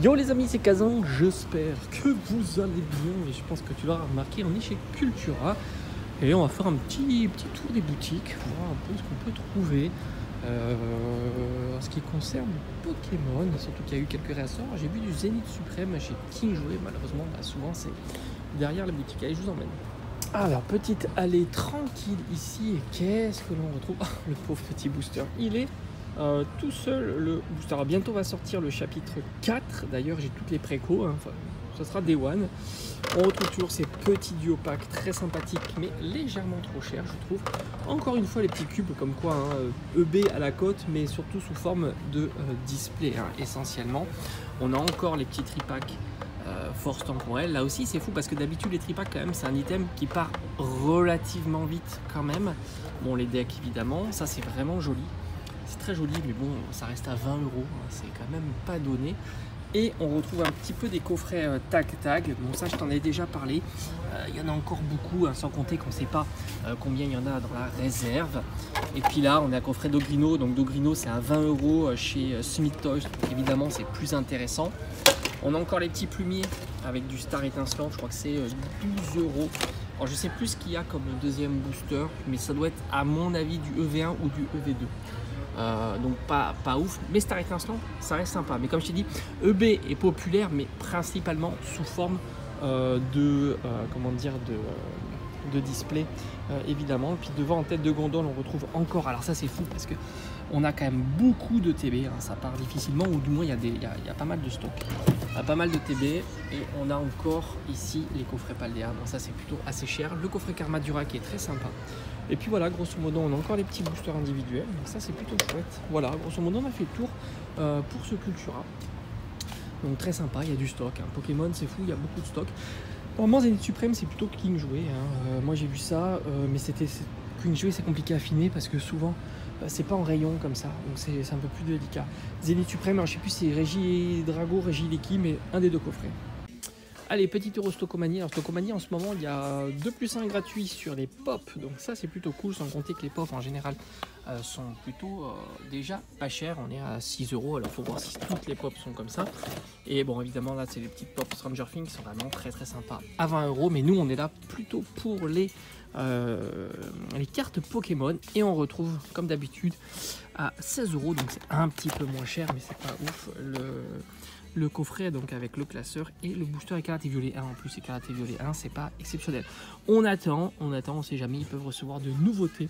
Yo les amis, c'est Kazan, j'espère que vous allez bien et je pense que tu l'auras remarqué, on est chez Cultura et on va faire un petit tour des boutiques, voir un peu ce qu'on peut trouver en ce qui concerne Pokémon, surtout qu'il y a eu quelques réassorts. J'ai vu du Zénith Suprême chez King jouer, malheureusement souvent c'est derrière la boutique. Allez, je vous emmène. Alors, petite allée tranquille ici, et qu'est-ce que l'on retrouve? Ah, le pauvre petit booster, il est tout seul, le booster. Alors, bientôt va sortir le chapitre 4, d'ailleurs j'ai toutes les précos, hein. Enfin, ce sera Day One. On retrouve toujours ces petits duos packs très sympathiques, mais légèrement trop chers, je trouve. Encore une fois, les petits cubes, comme quoi, hein, EB à la côte, mais surtout sous forme de display, hein, essentiellement. On a encore les petits tripacks force temporelle. Là aussi c'est fou parce que d'habitude les tripacks quand même c'est un item qui part relativement vite quand même. Bon, les decks évidemment, ça c'est vraiment joli, c'est très joli, mais bon ça reste à 20 €, hein, c'est quand même pas donné. Et on retrouve un petit peu des coffrets tag. Bon, ça je t'en ai déjà parlé, il y en a encore beaucoup, hein, sans compter qu'on ne sait pas combien il y en a dans la réserve. Et puis là on a un coffret Dogrino, donc Dogrino c'est à 20 € chez Smith Toys, donc évidemment c'est plus intéressant. On a encore les petits plumiers avec du Star étincelant, je crois que c'est 12 €. Alors je sais plus ce qu'il y a comme deuxième booster, mais ça doit être à mon avis du EV1 ou du EV2. Donc pas ouf, mais Star étincelant ça reste sympa. Mais comme je t'ai dit, EB est populaire, mais principalement sous forme de display, évidemment. Puis devant, en tête de gondole, on retrouve encore, alors ça c'est fou parce que on a quand même beaucoup de TB, hein, ça part difficilement, ou du moins il y a pas mal de stock. Pas mal de TB, et on a encore ici les coffrets Paldea. Bon, ça c'est plutôt assez cher. Le coffret Karmadura qui est très sympa. Et puis voilà, grosso modo, on a encore les petits boosters individuels, donc ça c'est plutôt chouette. Voilà, grosso modo, on a fait le tour pour ce Cultura. Donc très sympa, il y a du stock, hein. Pokémon c'est fou, il y a beaucoup de stock. Normalement Zénith Suprême c'est plutôt King joué, hein. Moi j'ai vu ça, mais King joué c'est compliqué à affiner parce que souvent c'est pas en rayon comme ça, donc c'est un peu plus délicat. Zénith Suprême, alors je sais plus si c'est Régie Drago, Régie Leki, mais un des deux coffrets. Allez, petite Euro Stocomanie. Alors Stocomanie en ce moment il y a 2+1 gratuit sur les pop, donc ça c'est plutôt cool, sans compter que les pop en général sont plutôt déjà pas chers. On est à 6 €, alors faut voir si toutes les pop sont comme ça. Et bon, évidemment là c'est les petites pop Stranger Things qui sont vraiment très sympas à 20 €, mais nous on est là plutôt pour les cartes Pokémon, et on retrouve comme d'habitude à 16 €, donc c'est un petit peu moins cher, mais c'est pas ouf. Le coffret donc avec le classeur et le booster Écarlate et Violet 1 en plus. Écarlate et Violet 1 c'est pas exceptionnel. On attend, on sait jamais, ils peuvent recevoir de nouveautés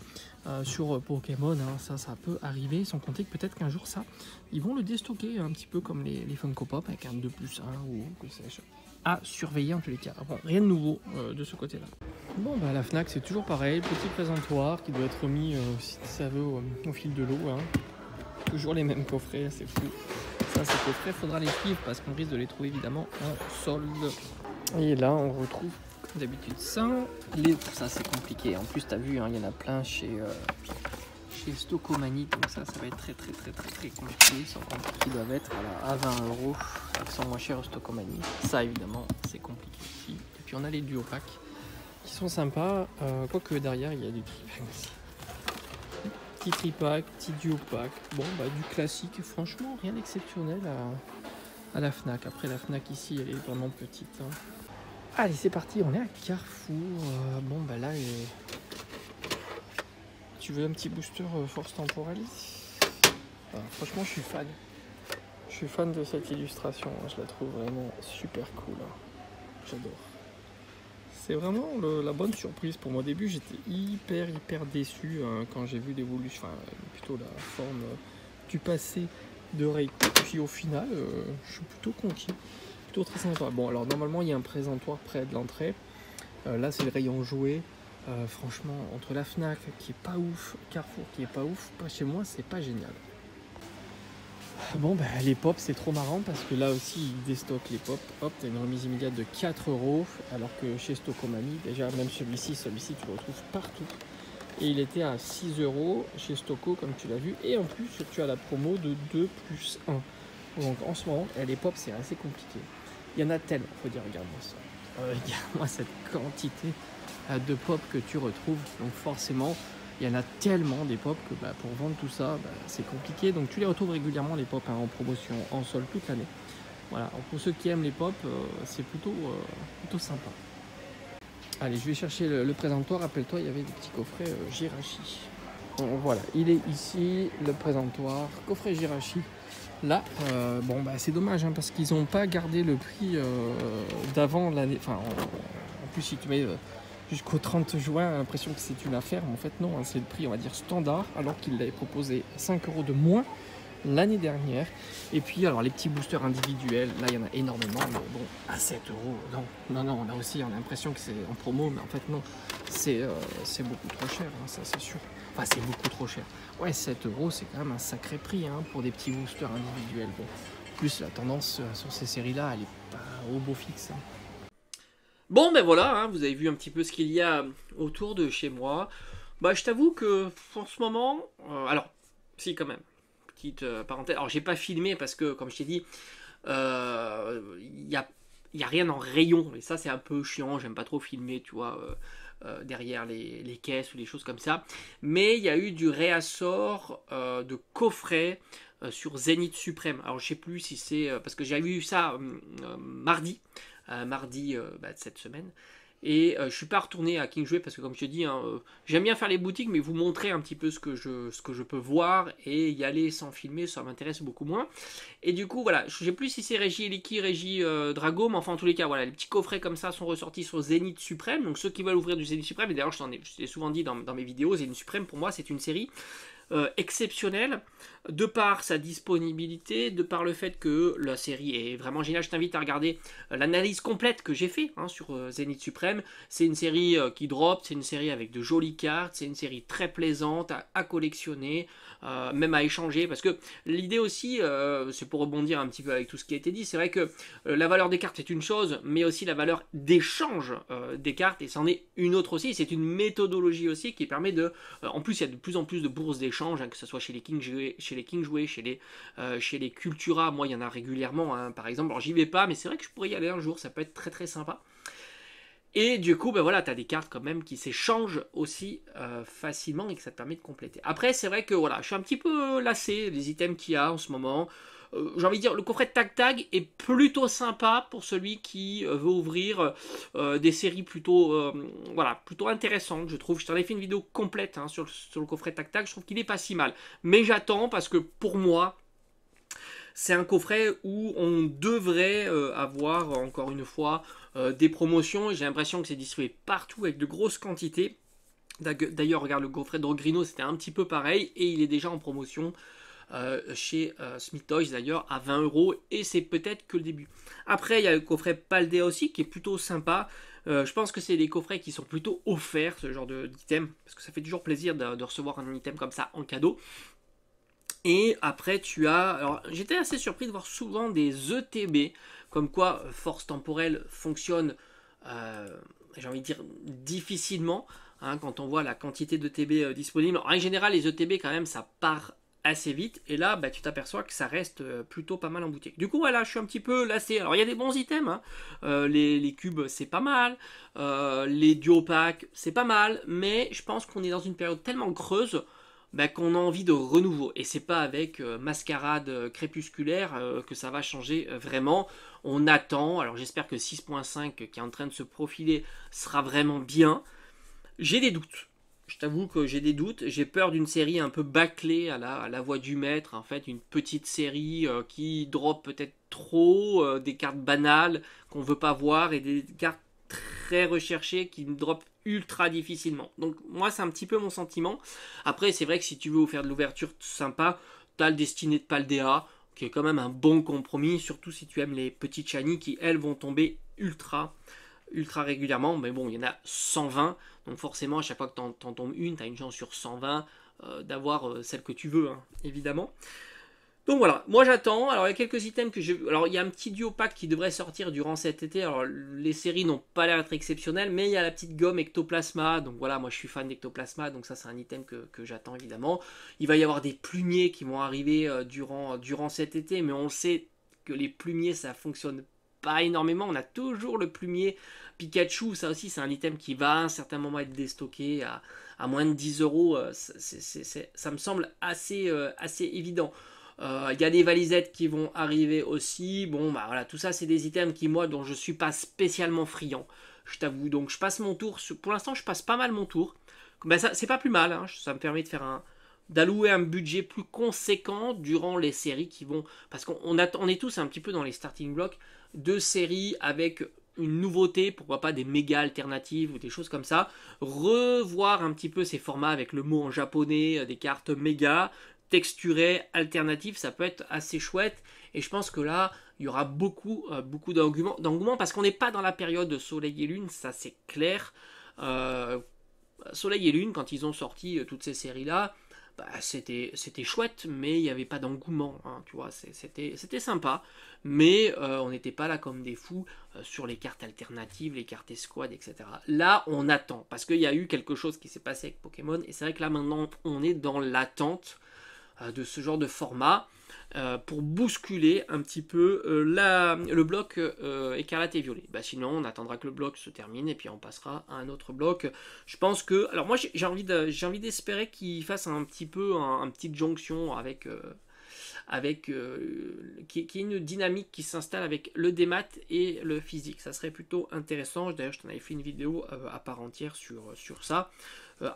sur Pokémon, hein. Ça peut arriver, sans compter que peut-être qu'un jour ça ils vont le déstocker un petit peu comme les Funko Pop avec un 2+1 ou que sais-je. À surveiller en tous les cas. Bon, rien de nouveau de ce côté là. Bon, bah à la Fnac c'est toujours pareil, petit présentoir qui doit être mis si ça veut au fil de l'eau, hein. Toujours les mêmes coffrets, c'est fou. Ça, ces coffrets, il faudra les suivre parce qu'on risque de les trouver évidemment en solde. Et là, on retrouve comme d'habitude ça. Ça, c'est compliqué. En plus, tu as vu, hein, il y en a plein chez Stocomanie. Donc ça va être très compliqué. Sans compter qu'ils doivent être à 20 €. Ils sont moins chers au Stocomanie. Ça, évidemment, c'est compliqué aussi. Et puis, on a les duo packs qui sont sympas. Quoique derrière, il y a du tripack aussi. Petit tripack, petit duo pack, bon bah du classique, franchement rien d'exceptionnel à la Fnac. Après la Fnac ici elle est vraiment petite, hein. Allez c'est parti, on est à Carrefour. Bon bah là tu veux un petit booster force temporelle. Franchement je suis fan de cette illustration, je la trouve vraiment super cool, hein. J'adore. C'est vraiment la bonne surprise pour moi. Au début, j'étais hyper déçu quand j'ai vu l'évolution, enfin plutôt la forme du passé de Raikou. Puis au final, je suis plutôt conquis, plutôt très sympa. Bon, alors normalement, il y a un présentoir près de l'entrée. Là, c'est le rayon jouet. Franchement, entre la Fnac qui est pas ouf, Carrefour qui est pas ouf, pas chez moi, c'est pas génial. Bon, bah, les pop c'est trop marrant parce que là aussi ils déstockent les pop. Hop, t'as une remise immédiate de 4 €, alors que chez Stocomanie, déjà même celui-ci tu le retrouves partout. Et il était à 6 € chez Stocco comme tu l'as vu. Et en plus tu as la promo de 2+1. Donc en ce moment, les pop c'est assez compliqué. Il y en a tellement, faut dire, regarde-moi ça. Regarde-moi cette quantité de pop que tu retrouves. Donc forcément, il y en a tellement des pop que pour vendre tout ça, c'est compliqué. Donc tu les retrouves régulièrement les pop, hein, en promotion, en solde toute l'année. Voilà, alors pour ceux qui aiment les pop, c'est plutôt sympa. Allez, je vais chercher le présentoir. Rappelle-toi, il y avait des petits coffrets Jirachi. Donc, voilà, il est ici, le présentoir, coffret Jirachi. Là, bon, bah, c'est dommage, hein, parce qu'ils n'ont pas gardé le prix d'avant l'année. Enfin, en plus, si tu mets jusqu'au 30 juin, l'impression que c'est une affaire. Mais en fait, non, hein, c'est le prix, on va dire, standard, alors qu'ils l'avaient proposé 5 € de moins l'année dernière. Et puis, alors, les petits boosters individuels, là, il y en a énormément, mais bon, à 7 €, non, là aussi, on a l'impression que c'est en promo, mais en fait, non, c'est beaucoup trop cher, hein, ça, c'est sûr. Enfin, c'est beaucoup trop cher. Ouais, 7 €, c'est quand même un sacré prix, hein, pour des petits boosters individuels. Bon, en plus, la tendance sur ces séries-là, elle est pas au beau fixe, hein. Bon, ben voilà, hein, vous avez vu un petit peu ce qu'il y a autour de chez moi. Bah, je t'avoue que, en ce moment, alors, si, quand même. Petite parenthèse. Alors, j'ai pas filmé parce que, comme je t'ai dit, il y a rien en rayon. Et ça, c'est un peu chiant. J'aime pas trop filmer, tu vois, derrière les caisses ou des choses comme ça. Mais il y a eu du réassort de coffrets sur Zénith Suprême. Alors, je sais plus si c'est... parce que j'ai vu ça mardi. Mardi de cette semaine. Et je suis pas retourné à King Jouet parce que, comme je te dis, hein, j'aime bien faire les boutiques, mais vous montrer un petit peu ce que je peux voir, et y aller sans filmer, ça m'intéresse beaucoup moins. Et du coup, voilà, je sais plus si c'est Régie Eliki, Régie Drago, mais enfin, en tous les cas, voilà, les petits coffrets comme ça sont ressortis sur Zénith Suprême. Donc ceux qui veulent ouvrir du Zénith Suprême, et d'ailleurs je t'ai souvent dit dans mes vidéos, Zénith Suprême, pour moi, c'est une série exceptionnelle, de par sa disponibilité, de par le fait que la série est vraiment géniale. Je t'invite à regarder l'analyse complète que j'ai fait sur Zénith Suprême. C'est une série qui drop, c'est une série avec de jolies cartes, c'est une série très plaisante à collectionner, même à échanger, parce que l'idée aussi, c'est pour rebondir un petit peu avec tout ce qui a été dit, c'est vrai que la valeur des cartes est une chose, mais aussi la valeur d'échange des cartes, et c'en est une autre aussi. C'est une méthodologie aussi qui permet de... en plus, il y a de plus en plus de bourses d'échange, hein, que ce soit chez les King Jouet, chez les Cultura. Moi, il y en a régulièrement, hein, par exemple. Alors, j'y vais pas, mais c'est vrai que je pourrais y aller un jour, ça peut être très très sympa. Et du coup, ben voilà, tu as des cartes quand même qui s'échangent aussi facilement et que ça te permet de compléter. Après, c'est vrai que voilà, je suis un petit peu lassé des items qu'il y a en ce moment. J'ai envie de dire, le coffret de Tag Tag est plutôt sympa pour celui qui veut ouvrir des séries plutôt, voilà, plutôt intéressantes, je trouve. Je t'en ai fait une vidéo complète, hein, sur le coffret Tag Tag, je trouve qu'il est pas si mal. Mais j'attends parce que pour moi, c'est un coffret où on devrait avoir, encore une fois, des promotions. Et j'ai l'impression que c'est distribué partout avec de grosses quantités. D'ailleurs, regarde, le coffret de Grino, c'était un petit peu pareil. Et il est déjà en promotion chez Smith Toys, d'ailleurs, à 20 €. Et c'est peut-être que le début. Après, il y a le coffret Paldea aussi, qui est plutôt sympa. Je pense que c'est des coffrets qui sont plutôt offerts, ce genre d'item. Parce que ça fait toujours plaisir de recevoir un item comme ça en cadeau. Et après, tu as... Alors, j'étais assez surpris de voir souvent des ETB, comme quoi force temporelle fonctionne, j'ai envie de dire, difficilement, hein, quand on voit la quantité d'ETB disponible. En général, les ETB, quand même, ça part assez vite. Et là, bah, tu t'aperçois que ça reste plutôt pas mal en boutique. Du coup, voilà, je suis un petit peu lassé. Alors, il y a des bons items, hein. Les cubes, c'est pas mal. Les duo packs, c'est pas mal. Mais je pense qu'on est dans une période tellement creuse, bah, qu'on a envie de renouveau. Et c'est pas avec Mascarade Crépusculaire que ça va changer vraiment. On attend. Alors j'espère que 6.5 qui est en train de se profiler sera vraiment bien. J'ai des doutes. Je t'avoue que j'ai des doutes. J'ai peur d'une série un peu bâclée à la voix du maître. En fait, une petite série qui drop peut-être trop, des cartes banales qu'on veut pas voir, et des cartes très recherchées qui drop ultra difficilement. Donc moi, c'est un petit peu mon sentiment. Après, c'est vrai que si tu veux faire de l'ouverture sympa, t'as le Destiné de Paldea, qui est quand même un bon compromis, surtout si tu aimes les petites shiny qui, elles, vont tomber ultra régulièrement. Mais bon, il y en a 120, donc forcément, à chaque fois que t'en tombes une, t'as une chance sur 120 d'avoir celle que tu veux, hein, évidemment. Donc voilà, moi j'attends. Alors il y a quelques items que j'ai... Alors il y a un petit duo pack qui devrait sortir durant cet été. Alors les séries n'ont pas l'air d'être exceptionnelles, mais il y a la petite gomme Ectoplasma. Donc voilà, moi je suis fan d'Ectoplasma, donc ça c'est un item que j'attends évidemment. Il va y avoir des plumiers qui vont arriver durant cet été, mais on sait que les plumiers ça fonctionne pas énormément. On a toujours le plumier Pikachu, ça aussi c'est un item qui va à un certain moment être déstocké à moins de 10 €. Ça me semble assez évident. Il y a des valisettes qui vont arriver aussi. Bon, bah voilà, tout ça, c'est des items qui, moi, dont je suis pas spécialement friand. Je t'avoue, donc je passe mon tour. Pour l'instant, je passe pas mal mon tour. Ben, ça, c'est pas plus mal, hein. Ça me permet de faire d'allouer un budget plus conséquent durant les séries qui vont... Parce on est tous un petit peu dans les starting blocks de séries avec une nouveauté, pourquoi pas des méga alternatives ou des choses comme ça. Revoir un petit peu ces formats avec le mot en japonais, des cartes méga, texturées, alternatives, ça peut être assez chouette. Et je pense que là, il y aura beaucoup d'engouement parce qu'on n'est pas dans la période de Soleil et Lune, ça c'est clair. Euh, Soleil et Lune, quand ils ont sorti toutes ces séries-là, bah, c'était chouette, mais il n'y avait pas d'engouement, hein, tu vois, c'était sympa, mais on n'était pas là comme des fous sur les cartes alternatives, les cartes escouades, etc. Là, on attend, parce qu'il y a eu quelque chose qui s'est passé avec Pokémon, et c'est vrai que là, maintenant, on est dans l'attente de ce genre de format pour bousculer un petit peu le bloc écarlate et violet. Bah, sinon, on attendra que le bloc se termine et puis on passera à un autre bloc. Je pense que... Alors moi, j'ai envie d'espérer qu'il fasse un petit peu une petite jonction avec... qui est une dynamique qui s'installe avec le démat et le physique. Ça serait plutôt intéressant. D'ailleurs, je t'en avais fait une vidéo à part entière sur ça.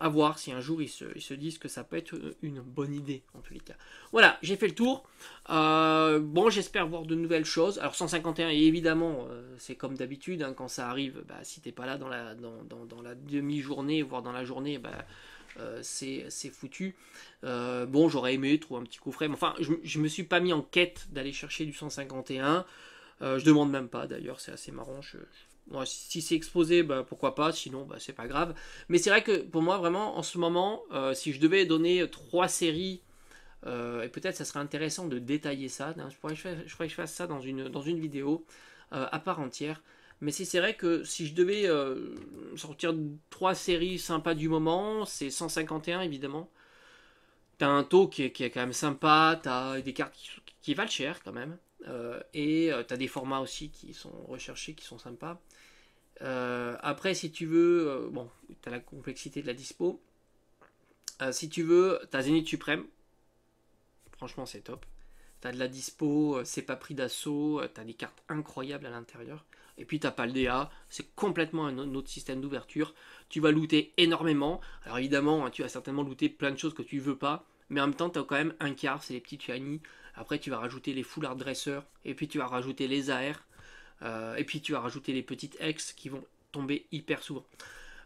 À voir si un jour ils se disent que ça peut être une bonne idée en tous les cas. Voilà, j'ai fait le tour. Bon, j'espère voir de nouvelles choses. Alors 151, et évidemment, c'est comme d'habitude, hein, quand ça arrive, bah, si t'es pas là dans la demi-journée, voire dans la journée, bah, c'est foutu. Bon, j'aurais aimé trouver un petit coffret, mais enfin, je me suis pas mis en quête d'aller chercher du 151. Je demande même pas d'ailleurs, c'est assez marrant. Moi, si c'est exposé, bah, pourquoi pas, sinon bah, c'est pas grave. Mais c'est vrai que pour moi, vraiment, en ce moment, si je devais donner 3 séries, et peut-être ça serait intéressant de détailler ça, hein, je pourrais que je fasse ça dans une vidéo à part entière. Mais c'est vrai que si je devais sortir 3 séries sympas du moment, c'est 151 évidemment. T'as un taux qui est quand même sympa, t'as des cartes qui valent cher quand même. Et t'as des formats aussi qui sont recherchés, qui sont sympas. Après, si tu veux, bon, t'as la complexité de la dispo. Si tu veux, t'as Zénith Suprême. Franchement, c'est top. T'as de la dispo, c'est pas pris d'assaut, t'as des cartes incroyables à l'intérieur. Et puis t'as Paldea, c'est complètement un autre système d'ouverture. Tu vas looter énormément. Alors évidemment, hein, tu vas certainement looter plein de choses que tu veux pas. Mais en même temps, t'as quand même un quart, c'est les petits shiny. Après, tu vas rajouter les full art dresseurs. Et puis tu vas rajouter les AR. Et puis tu vas rajouter les petites X qui vont tomber hyper souvent.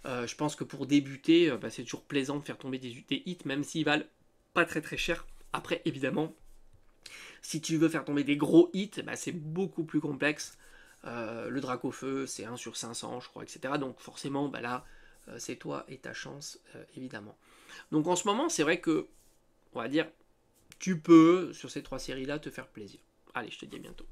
Je pense que pour débuter, bah, c'est toujours plaisant de faire tomber des hits, même s'ils valent pas très très cher. Après, évidemment, si tu veux faire tomber des gros hits, bah, c'est beaucoup plus complexe. Le Dracofeu, c'est 1 sur 500, je crois, etc. Donc forcément, bah, là, c'est toi et ta chance, évidemment. Donc en ce moment, c'est vrai que, on va dire, tu peux, sur ces 3 séries-là, te faire plaisir. Allez, je te dis à bientôt.